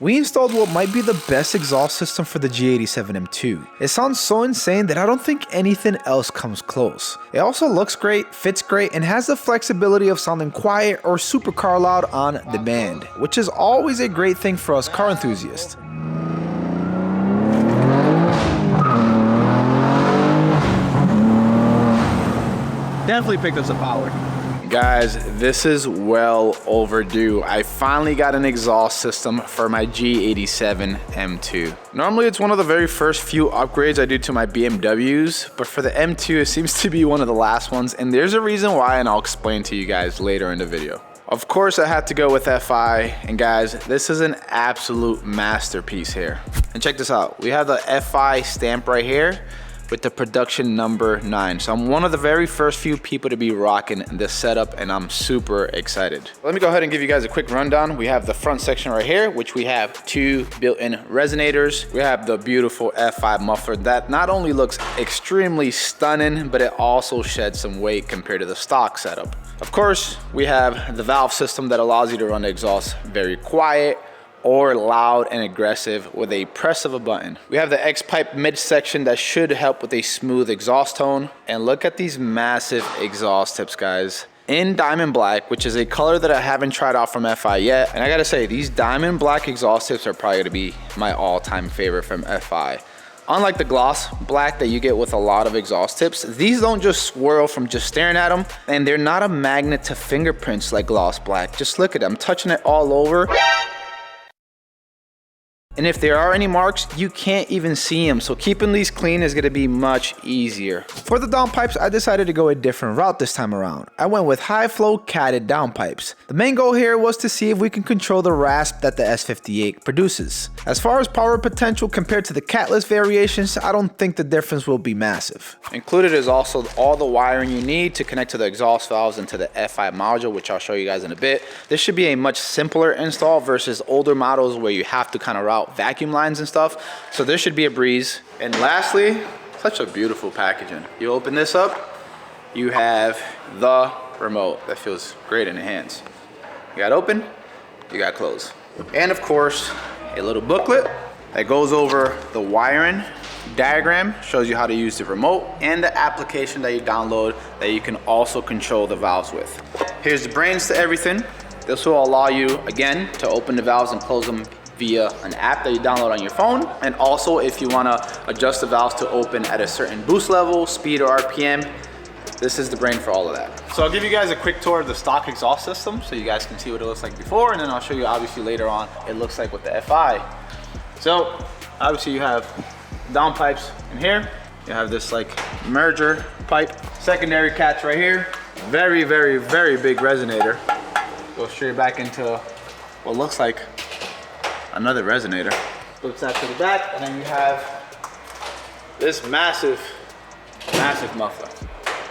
We installed what might be the best exhaust system for the G87 M2. It sounds so insane that I don't think anything else comes close. It also looks great, fits great, and has the flexibility of sounding quiet or supercar loud on demand, which is always a great thing for us car enthusiasts. Definitely picked up some power. Guys, this is well overdue. I finally got an exhaust system for my G87 M2. Normally it's one of the very first few upgrades I do to my BMWs, but for the M2 it seems to be one of the last ones, and there's a reason why, and I'll explain to you guys later in the video. Of course I had to go with FI, and guys, this is an absolute masterpiece here. And check this out, we have the FI stamp right here with the production number 9. So I'm one of the very first few people to be rocking this setup, and I'm super excited. Let me go ahead and give you guys a quick rundown. We have the front section right here, which we have 2 built-in resonators. We have the beautiful F5 muffler that not only looks extremely stunning, but it also sheds some weight compared to the stock setup. Of course, we have the valve system that allows you to run the exhaust very quiet or loud and aggressive with a press of a button. We have the X-pipe midsection that should help with a smooth exhaust tone. And look at these massive exhaust tips, guys. In diamond black, which is a color that I haven't tried out from FI yet. And I gotta say, these diamond black exhaust tips are probably gonna be my all-time favorite from FI. Unlike the gloss black that you get with a lot of exhaust tips, these don't just swirl from just staring at them, and they're not a magnet to fingerprints like gloss black. Just look at them, I'm touching it all over. And if there are any marks, you can't even see them. So keeping these clean is gonna be much easier. For the downpipes, I decided to go a different route this time around. I went with high flow catted downpipes. The main goal here was to see if we can control the rasp that the S58 produces. As far as power potential compared to the catless variations, I don't think the difference will be massive. Included is also all the wiring you need to connect to the exhaust valves and to the F5 module, which I'll show you guys in a bit. This should be a much simpler install versus older models where you have to kind of route vacuum lines and stuff. So this should be a breeze. And lastly, such a beautiful packaging. You open this up, you have the remote that feels great in the hands. You got open, you got close. And of course, a little booklet that goes over the wiring diagram, shows you how to use the remote and the application that you download that you can also control the valves with. Here's the brains to everything. This will allow you, again, to open the valves and close them via an app that you download on your phone. And also if you wanna adjust the valves to open at a certain boost level, speed, or RPM, this is the brain for all of that. So I'll give you guys a quick tour of the stock exhaust system so you guys can see what it looks like before, and then I'll show you obviously later on it looks like with the FI. So obviously you have downpipes in here. You have this like merger pipe, secondary catch right here. Very, very, very big resonator. Go straight back into what looks like another resonator. Flips that to the back, and then you have this massive, massive muffler.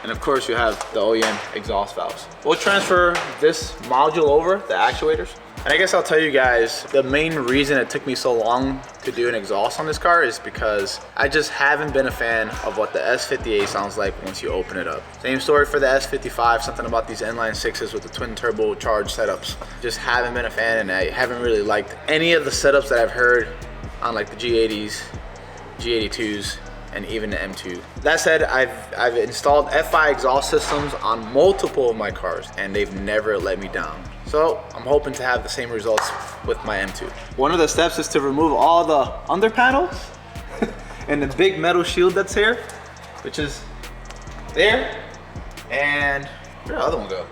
And of course you have the OEM exhaust valves. We'll transfer this module over, the actuators. And I guess I'll tell you guys, the main reason it took me so long to do an exhaust on this car is because I just haven't been a fan of what the S58 sounds like once you open it up. Same story for the S55, something about these inline 6s with the twin turbo charged setups. Just haven't been a fan, and I haven't really liked any of the setups that I've heard on like the G80s, G82s, and even the M2. That said, I've installed FI exhaust systems on multiple of my cars, and they've never let me down. So I'm hoping to have the same results with my M2. One of the steps is to remove all the under panels and the big metal shield that's here, which is there. And where'd the other one go?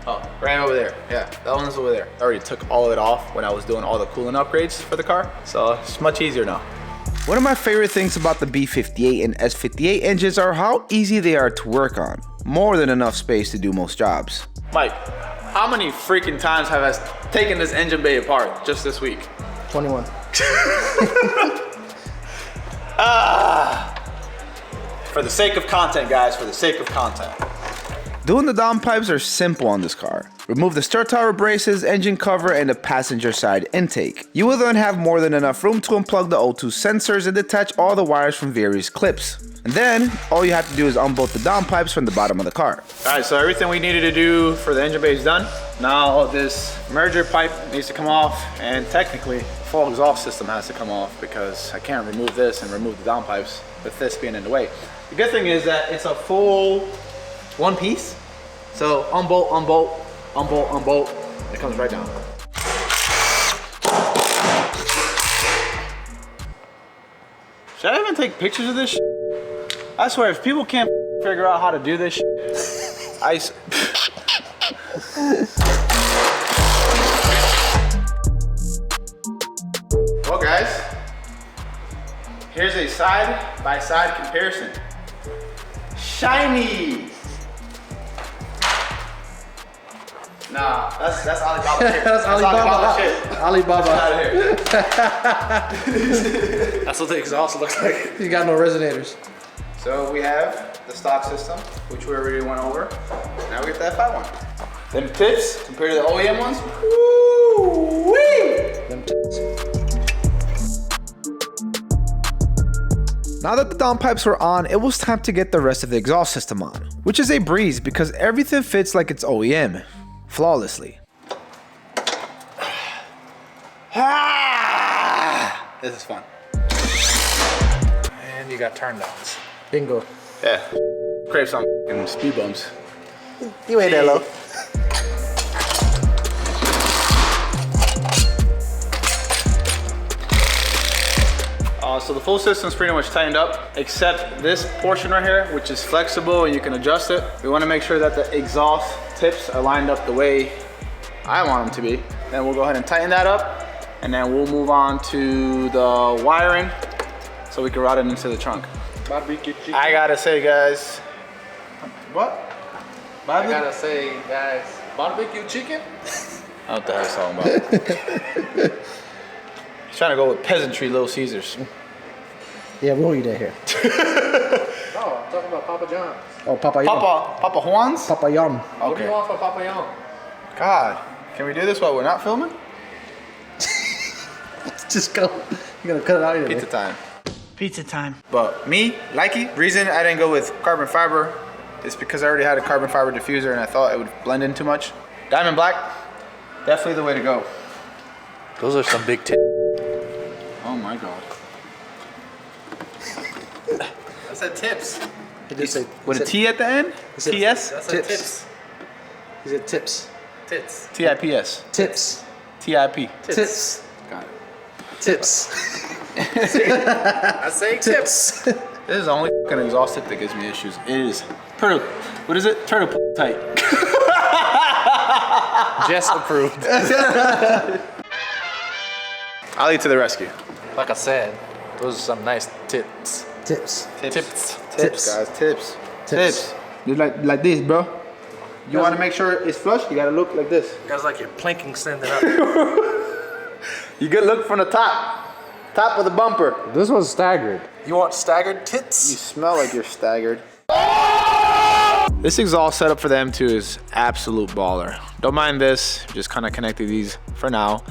Oh, right over there. Yeah, that one's over there. I already took all of it off when I was doing all the coolant upgrades for the car, so it's much easier now. One of my favorite things about the B58 and S58 engines are how easy they are to work on. More than enough space to do most jobs. Mike, how many freaking times have I taken this engine bay apart just this week? 21. For the sake of content, guys, for the sake of content. Doing the downpipes are simple on this car. Remove the stir tower braces, engine cover, and the passenger side intake. You will then have more than enough room to unplug the O2 sensors and detach all the wires from various clips. And then, all you have to do is unbolt the downpipes from the bottom of the car. All right, so everything we needed to do for the engine bay is done. Now this merger pipe needs to come off and technically full exhaust system has to come off because I can't remove this and remove the downpipes with this being in the way. The good thing is that it's a full one piece. So unbolt, unbolt, unbolt, unbolt, it comes right down. Should I even take pictures of this shit? I swear, if people can't figure out how to do this shit, Well guys, here's a side-by-side comparison. Shiny! Nah, that's Alibaba shit. That's Alibaba shit. Alibaba. That's out of here. That's what the exhaust looks like. You got no resonators. So we have the stock system, which we already went over. Now we get that fat one. Them tips compared to the OEM ones. Woo-wee! Them tits. Now that the downpipes were on, it was time to get the rest of the exhaust system on, which is a breeze because everything fits like it's OEM, flawlessly. This is fun. And you got turn downs. Bingo. Yeah. Crave some fucking speed bumps. You ain't that low. So the full system's pretty much tightened up, except this portion right here, which is flexible and you can adjust it. We want to make sure that the exhaust tips are lined up the way I want them to be. Then we'll go ahead and tighten that up, and then we'll move on to the wiring so we can route it into the trunk. Barbecue chicken. I gotta say, guys. What? I gotta say, guys, barbecue chicken? I don't know what the hell he's talking about. He's trying to go with peasantry Little Caesars. Yeah, we'll eat that here. Oh, I'm talking about Papa John's. Oh, Papa Yum. Papa Juan's? Papa Yum. Okay. What do you want for Papa Yum? God, can we do this while we're not filming? Just go. You're gonna cut it out of Pizza time. Pizza time. But me, likey, reason I didn't go with carbon fiber is because I already had a carbon fiber diffuser and I thought it would blend in too much. Diamond black, definitely the way to go. Those are some big tits. Oh my God. I said tips. He did say With a T at the end? said- TS? tips. He said tips. TIPS. Tips. TIP. Tips. Got it. Tips. I say tips. This is the only fucking exhaust tip that gives me issues. It is turtle. What is it? Turtle tight. Jess approved. I'll lead to the rescue. Like I said, those are some nice tips. Tips. Tips, Tips. guys. Tips. Just like this, bro. You want to make sure it's flush, you got to look like this. Guys, like you're planking standing up. You gotta look from the top. Top of the bumper. This one's staggered. You want staggered You tits? smell like you're staggered. This exhaust setup for the M2 is absolute baller. Don't mind this, just kind of connected these for now.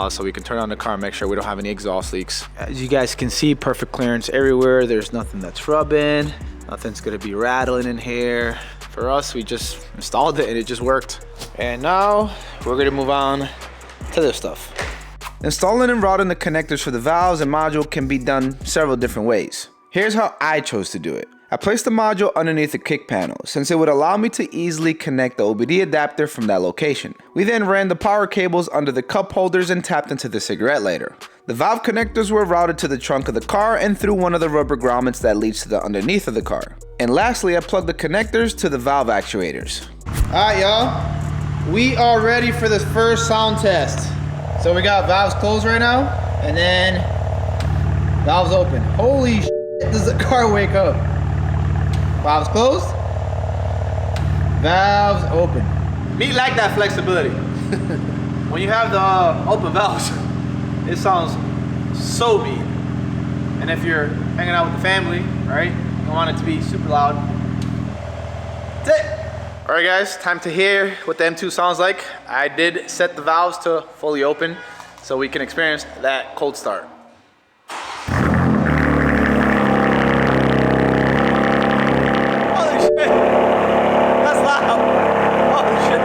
So we can turn on the car and make sure we don't have any exhaust leaks. As you guys can see, perfect clearance everywhere. There's nothing that's rubbing. Nothing's gonna be rattling in here. For us, we just installed it and it just worked. And now we're gonna move on to this stuff. Installing and routing the connectors for the valves and module can be done several different ways. Here's how I chose to do it. I placed the module underneath the kick panel since it would allow me to easily connect the OBD adapter from that location. We then ran the power cables under the cup holders and tapped into the cigarette lighter. The valve connectors were routed to the trunk of the car and through one of the rubber grommets that leads to the underneath of the car. And lastly, I plugged the connectors to the valve actuators. Alright, y'all. We are ready for this first sound test. So we got valves closed right now, and then valves open. Holy shit, does the car wake up? Valves closed, valves open. Me like that flexibility. When you have the open valves, it sounds so beat. And if you're hanging out with the family, right, you want it to be super loud. That's it. All right, guys, time to hear what the M2 sounds like. I did set the valves to fully open so we can experience that cold start. Holy shit, that's loud. Holy shit.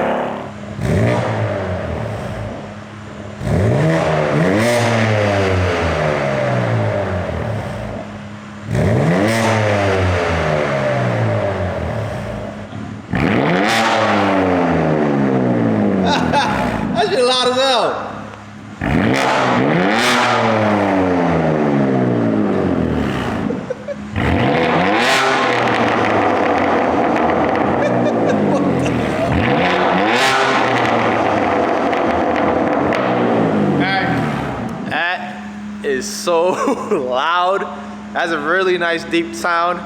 is so loud. It has a really nice deep sound.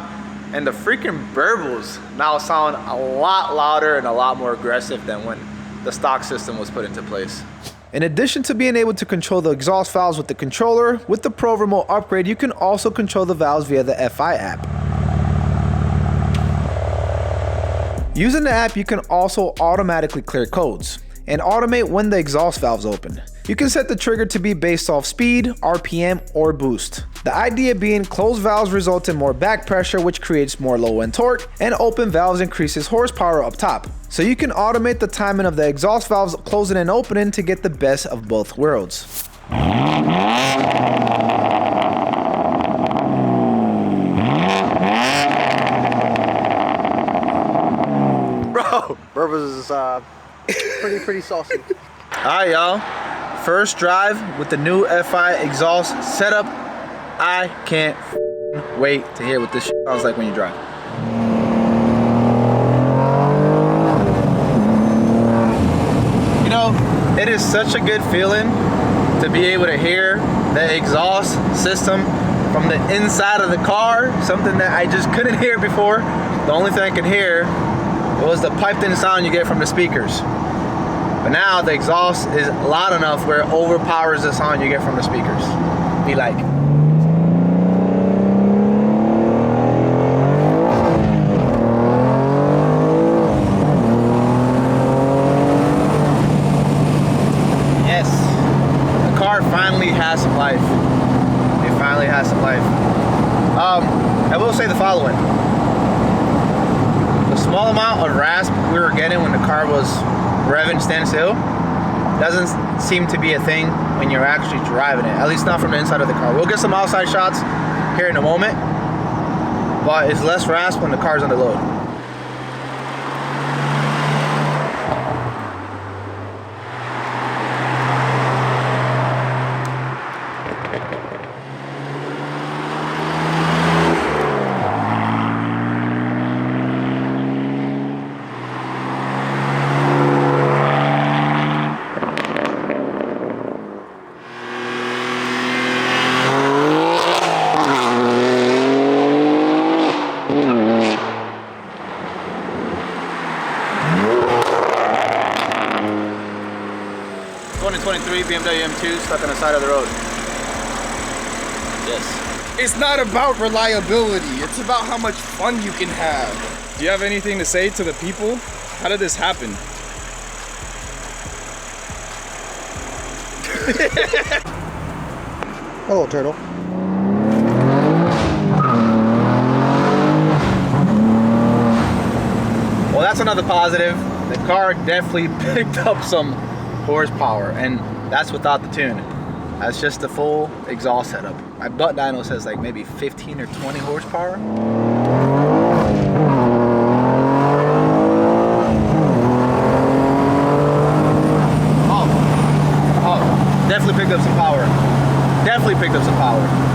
And the freaking burbles now sound a lot louder and a lot more aggressive than when the stock system was put into place. In addition to being able to control the exhaust valves with the controller, with the Pro Remote upgrade, you can also control the valves via the FI app. Using the app, you can also automatically clear codes and automate when the exhaust valves open. You can set the trigger to be based off speed, RPM, or boost. The idea being closed valves result in more back pressure, which creates more low end torque, and open valves increases horsepower up top. So you can automate the timing of the exhaust valves closing and opening to get the best of both worlds. Bro, Burbas is pretty saucy. Alright, y'all. First drive with the new FI exhaust setup. I can't wait to hear what this shit sounds like when you drive. You know, it is such a good feeling to be able to hear the exhaust system from the inside of the car, something that I just couldn't hear before. The only thing I could hear was the piped-in sound you get from the speakers. But now the exhaust is loud enough where it overpowers the sound you get from the speakers. Be like. Yes, the car finally has some life. It finally has some life. I will say the following. The small amount of rasp we were getting when the car was revving standstill doesn't seem to be a thing when you're actually driving it, at least not from the inside of the car. We'll get some outside shots here in a moment, but it's less rasp when the car's under load. BMW M2 stuck on the side of the road. Yes. It's not about reliability, it's about how much fun you can have. Do you have anything to say to the people? How did this happen? Hello, turtle. Well, that's another positive. The car definitely picked up some horsepower, and that's without the tune. That's just the full exhaust setup. My butt dyno says like maybe 15 or 20 horsepower. Oh, definitely picked up some power. Definitely picked up some power.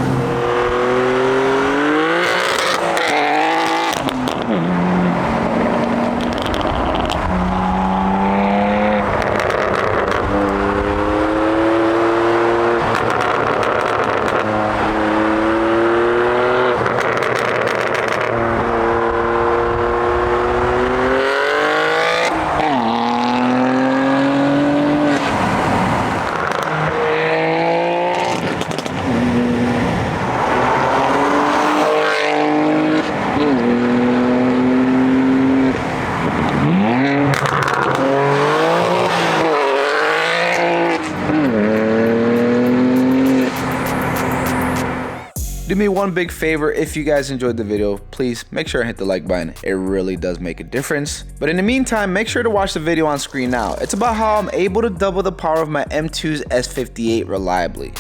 Do me one big favor, if you guys enjoyed the video, please make sure and hit the like button. It really does make a difference. But in the meantime, make sure to watch the video on screen now. It's about how I'm able to double the power of my M2's S58 reliably.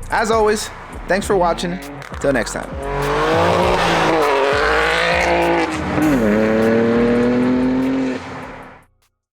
As always, thanks for watching. Till next time.